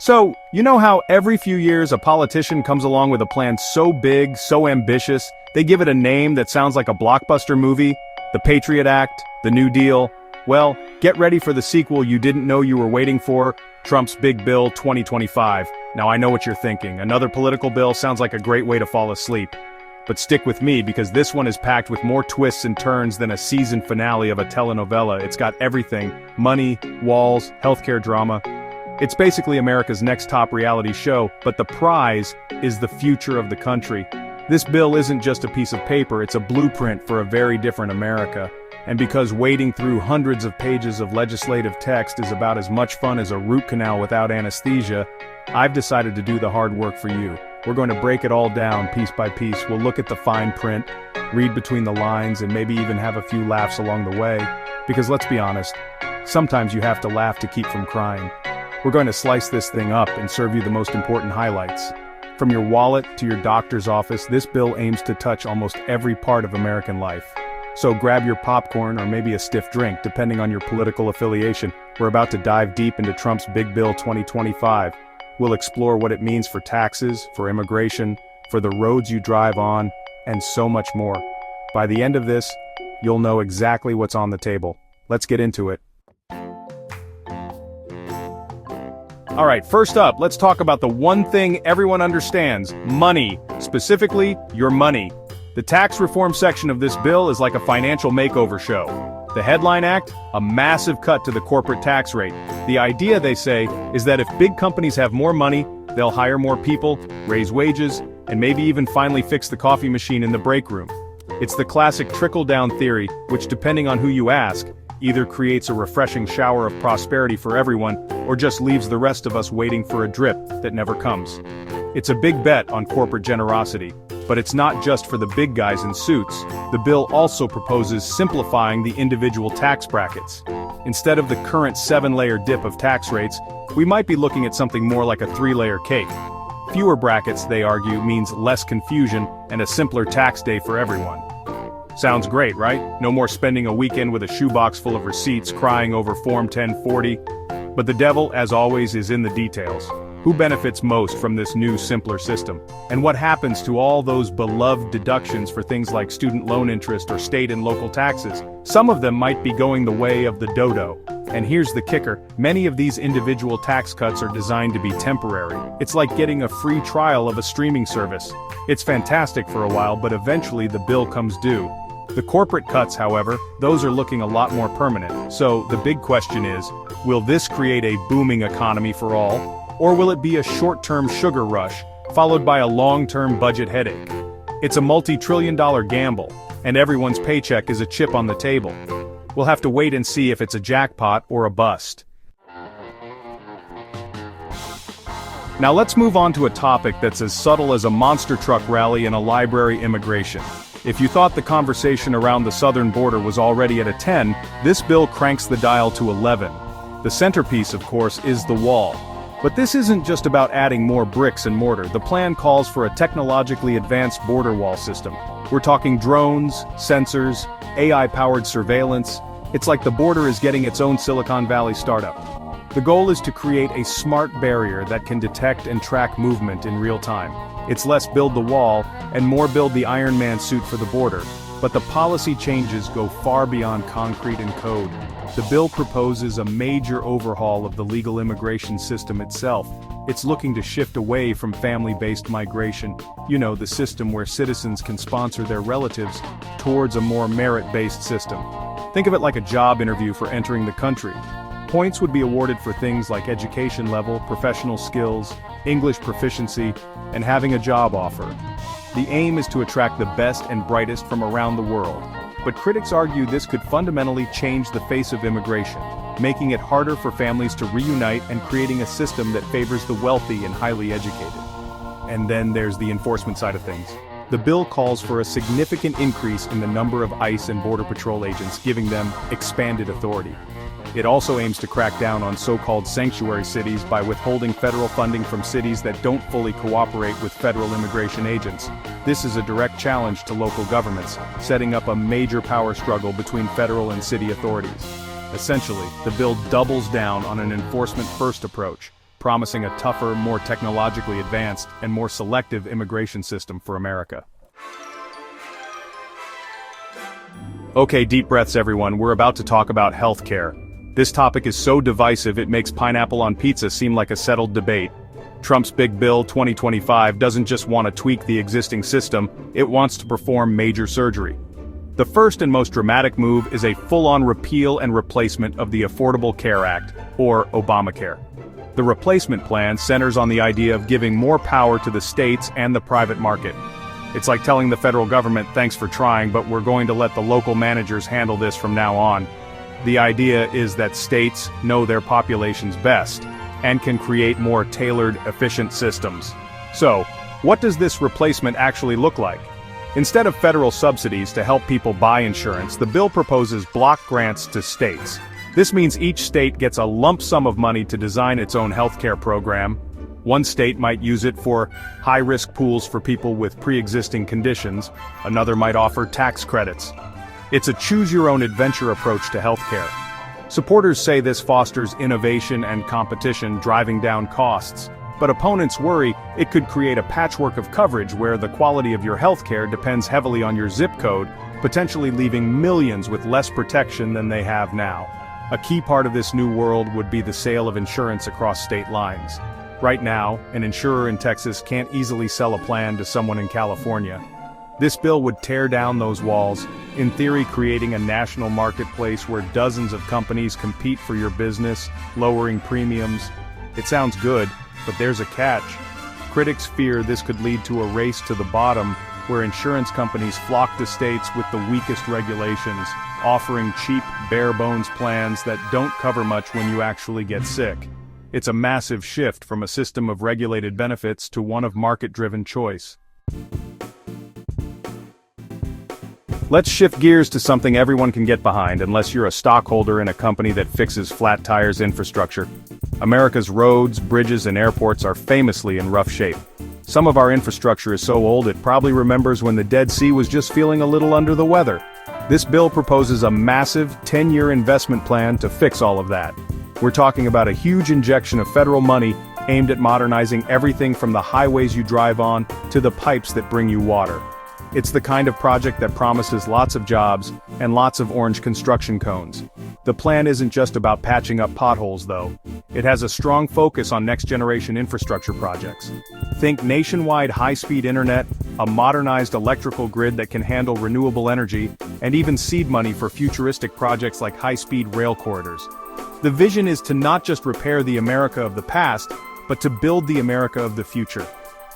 So, you know how every few years a politician comes along with a plan so big, so ambitious, they give it a name that sounds like a blockbuster movie? The Patriot Act, the New Deal? Well, get ready for the sequel you didn't know you were waiting for, Trump's Big Bill 2025. Now I know what you're thinking, another political bill sounds like a great way to fall asleep. But stick with me because this one is packed with more twists and turns than a season finale of a telenovela. It's got everything: money, walls, healthcare drama. It's basically America's next top reality show, but the prize is the future of the country. This bill isn't just a piece of paper, it's a blueprint for a very different America. And because wading through hundreds of pages of legislative text is about as much fun as a root canal without anesthesia, I've decided to do the hard work for you. We're going to break it all down piece by piece. We'll look at the fine print, read between the lines, and maybe even have a few laughs along the way. Because let's be honest, sometimes you have to laugh to keep from crying. We're going to slice this thing up and serve you the most important highlights. From your wallet to your doctor's office, this bill aims to touch almost every part of American life. So grab your popcorn or maybe a stiff drink, depending on your political affiliation. We're about to dive deep into Trump's Big Bill 2025. We'll explore what it means for taxes, for immigration, for the roads you drive on, and so much more. By the end of this, you'll know exactly what's on the table. Let's get into it. Alright, first up, let's talk about the one thing everyone understands: money. Specifically, your money. The tax reform section of this bill is like a financial makeover show. The headline act, a massive cut to the corporate tax rate. The idea, they say, is that if big companies have more money, they'll hire more people, raise wages, and maybe even finally fix the coffee machine in the break room. It's the classic trickle-down theory, which, depending on who you ask, either creates a refreshing shower of prosperity for everyone, or just leaves the rest of us waiting for a drip that never comes. It's a big bet on corporate generosity. But it's not just for the big guys in suits. The bill also proposes simplifying the individual tax brackets. Instead of the current 7-layer dip of tax rates, we might be looking at something more like a 3-layer cake. Fewer brackets, they argue, means less confusion and a simpler tax day for everyone. Sounds great, right? No more spending a weekend with a shoebox full of receipts crying over Form 1040. But the devil, as always, is in the details. Who benefits most from this new, simpler system? And what happens to all those beloved deductions for things like student loan interest or state and local taxes? Some of them might be going the way of the dodo. And here's the kicker: many of these individual tax cuts are designed to be temporary. It's like getting a free trial of a streaming service. It's fantastic for a while, but eventually the bill comes due. The corporate cuts, however, those are looking a lot more permanent. So the big question is, will this create a booming economy for all? Or will it be a short-term sugar rush, followed by a long-term budget headache? It's a multi-trillion-dollar gamble, and everyone's paycheck is a chip on the table. We'll have to wait and see if it's a jackpot or a bust. Now let's move on to a topic that's as subtle as a monster truck rally and a library immigration. If you thought the conversation around the southern border was already at a 10, this bill cranks the dial to 11. The centerpiece, of course, is the wall. But this isn't just about adding more bricks and mortar. The plan calls for a technologically advanced border wall system. We're talking drones, sensors, AI-powered surveillance. It's like the border is getting its own Silicon Valley startup. The goal is to create a smart barrier that can detect and track movement in real time. It's less build the wall, and more build the Iron Man suit for the border. But the policy changes go far beyond concrete and code. The bill proposes a major overhaul of the legal immigration system itself. It's looking to shift away from family-based migration, the system where citizens can sponsor their relatives, towards a more merit-based system. Think of it like a job interview for entering the country. Points would be awarded for things like education level, professional skills, English proficiency, and having a job offer. The aim is to attract the best and brightest from around the world. But critics argue this could fundamentally change the face of immigration, making it harder for families to reunite and creating a system that favors the wealthy and highly educated. And then there's the enforcement side of things. The bill calls for a significant increase in the number of ICE and Border Patrol agents, giving them expanded authority. It also aims to crack down on so-called sanctuary cities by withholding federal funding from cities that don't fully cooperate with federal immigration agents. This is a direct challenge to local governments, setting up a major power struggle between federal and city authorities. Essentially, the bill doubles down on an enforcement-first approach. promising a tougher, more technologically advanced, and more selective immigration system for America. Okay, deep breaths everyone, we're about to talk about healthcare. This topic is so divisive it makes pineapple on pizza seem like a settled debate. Trump's big bill 2025 doesn't just want to tweak the existing system, it wants to perform major surgery. The first and most dramatic move is a full-on repeal and replacement of the Affordable Care Act, or Obamacare. The replacement plan centers on the idea of giving more power to the states and the private market. It's like telling the federal government, thanks for trying, but we're going to let the local managers handle this from now on. The idea is that states know their populations best and can create more tailored, efficient systems. So, what does this replacement actually look like? Instead of federal subsidies to help people buy insurance, the bill proposes block grants to states. This means each state gets a lump sum of money to design its own healthcare program. One state might use it for high-risk pools for people with pre-existing conditions, another might offer tax credits. It's a choose-your-own-adventure approach to healthcare. Supporters say this fosters innovation and competition, driving down costs. But opponents worry it could create a patchwork of coverage where the quality of your healthcare depends heavily on your zip code, potentially leaving millions with less protection than they have now. A key part of this new world would be the sale of insurance across state lines. Right now, an insurer in Texas can't easily sell a plan to someone in California. This bill would tear down those walls, in theory creating a national marketplace where dozens of companies compete for your business, lowering premiums. It sounds good, but there's a catch. Critics fear this could lead to a race to the bottom, where insurance companies flock to states with the weakest regulations, offering cheap, bare-bones plans that don't cover much when you actually get sick. It's a massive shift from a system of regulated benefits to one of market-driven choice. Let's shift gears to something everyone can get behind, unless you're a stockholder in a company that fixes flat tires infrastructure. America's roads, bridges, and airports are famously in rough shape. Some of our infrastructure is so old it probably remembers when the Dead Sea was just feeling a little under the weather. This bill proposes a massive 10-year investment plan to fix all of that. We're talking about a huge injection of federal money aimed at modernizing everything from the highways you drive on to the pipes that bring you water. It's the kind of project that promises lots of jobs and lots of orange construction cones. The plan isn't just about patching up potholes though. It has a strong focus on next-generation infrastructure projects. Think nationwide high-speed internet, a modernized electrical grid that can handle renewable energy, and even seed money for futuristic projects like high-speed rail corridors. The vision is to not just repair the America of the past, but to build the America of the future.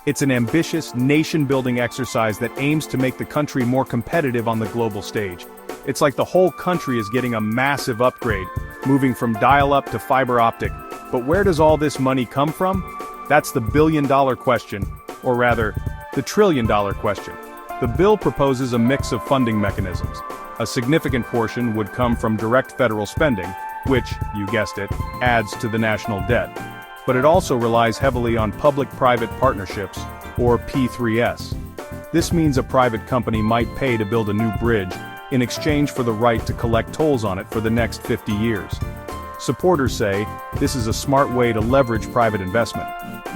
It's an ambitious, nation-building exercise that aims to make the country more competitive on the global stage. It's like the whole country is getting a massive upgrade, moving from dial-up to fiber optic. But where does all this money come from? That's the billion-dollar question, or rather, the trillion-dollar question. The bill proposes a mix of funding mechanisms. A significant portion would come from direct federal spending, which, you guessed it, adds to the national debt. But it also relies heavily on public-private partnerships, or P3S. This means a private company might pay to build a new bridge, in exchange for the right to collect tolls on it for the next 50 years. Supporters say this is a smart way to leverage private investment.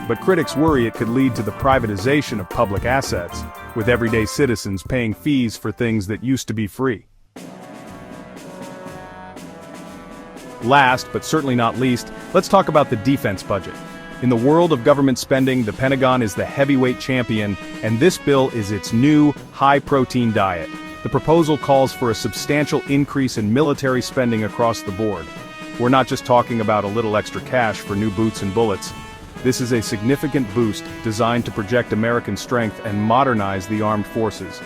But critics worry it could lead to the privatization of public assets, with everyday citizens paying fees for things that used to be free. Last, but certainly not least, let's talk about the defense budget. In the world of government spending, the Pentagon is the heavyweight champion, and this bill is its new, high-protein diet. The proposal calls for a substantial increase in military spending across the board. We're not just talking about a little extra cash for new boots and bullets. This is a significant boost designed to project American strength and modernize the armed forces.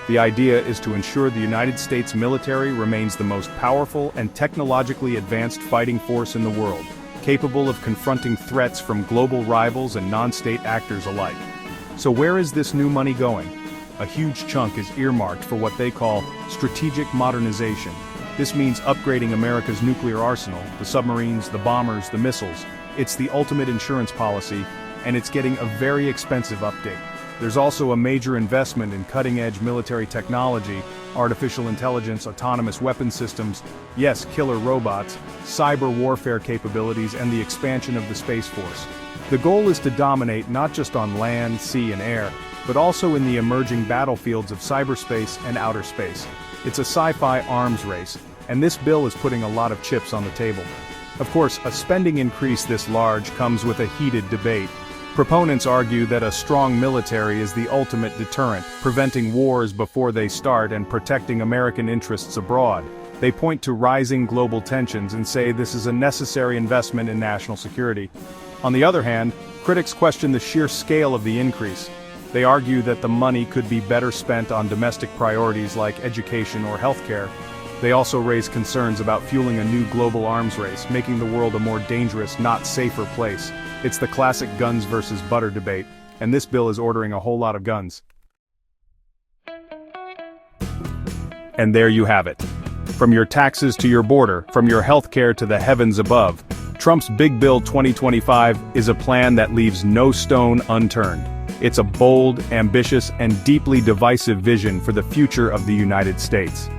The idea is to ensure the United States military remains the most powerful and technologically advanced fighting force in the world, capable of confronting threats from global rivals and non-state actors alike. So where is this new money going? A huge chunk is earmarked for what they call strategic modernization. This means upgrading America's nuclear arsenal, the submarines, the bombers, the missiles. It's the ultimate insurance policy, and it's getting a very expensive update. There's also a major investment in cutting-edge military technology, artificial intelligence, autonomous weapon systems, yes, killer robots, cyber warfare capabilities, and the expansion of the Space Force. The goal is to dominate not just on land, sea, and air, but also in the emerging battlefields of cyberspace and outer space. It's a sci-fi arms race, and this bill is putting a lot of chips on the table. Of course, a spending increase this large comes with a heated debate. Proponents argue that a strong military is the ultimate deterrent, preventing wars before they start and protecting American interests abroad. They point to rising global tensions and say this is a necessary investment in national security. On the other hand, critics question the sheer scale of the increase. They argue that the money could be better spent on domestic priorities like education or healthcare. They also raise concerns about fueling a new global arms race, making the world a more dangerous, not safer place. It's the classic guns versus butter debate, and this bill is ordering a whole lot of guns. And there you have it. From your taxes to your border, from your healthcare to the heavens above, Trump's Big Bill 2025 is a plan that leaves no stone unturned. It's a bold, ambitious, and deeply divisive vision for the future of the United States.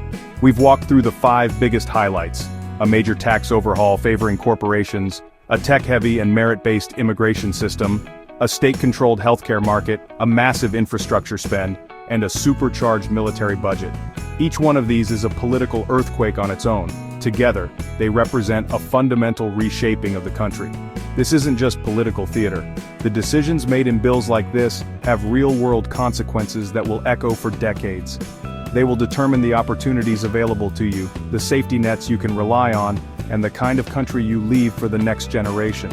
We've walked through the 5 biggest highlights: a major tax overhaul favoring corporations, a tech-heavy and merit-based immigration system, a state-controlled healthcare market, a massive infrastructure spend, and a supercharged military budget. Each one of these is a political earthquake on its own. Together, they represent a fundamental reshaping of the country. This isn't just political theater. The decisions made in bills like this have real-world consequences that will echo for decades. They will determine the opportunities available to you, the safety nets you can rely on, and the kind of country you leave for the next generation.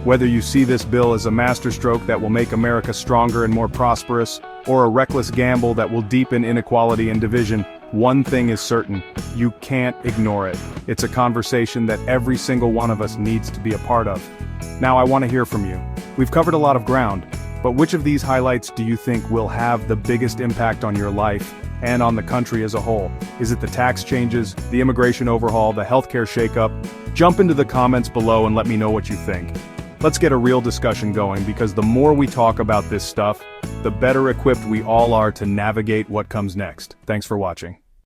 Whether you see this bill as a masterstroke that will make America stronger and more prosperous, or a reckless gamble that will deepen inequality and division, one thing is certain: you can't ignore it. It's a conversation that every single one of us needs to be a part of. Now I want to hear from you. We've covered a lot of ground, but which of these highlights do you think will have the biggest impact on your life and on the country as a whole? Is it the tax changes, the immigration overhaul, the healthcare shakeup? Jump into the comments below and let me know what you think. Let's get a real discussion going, because the more we talk about this stuff, the better equipped we all are to navigate what comes next. Thanks for watching.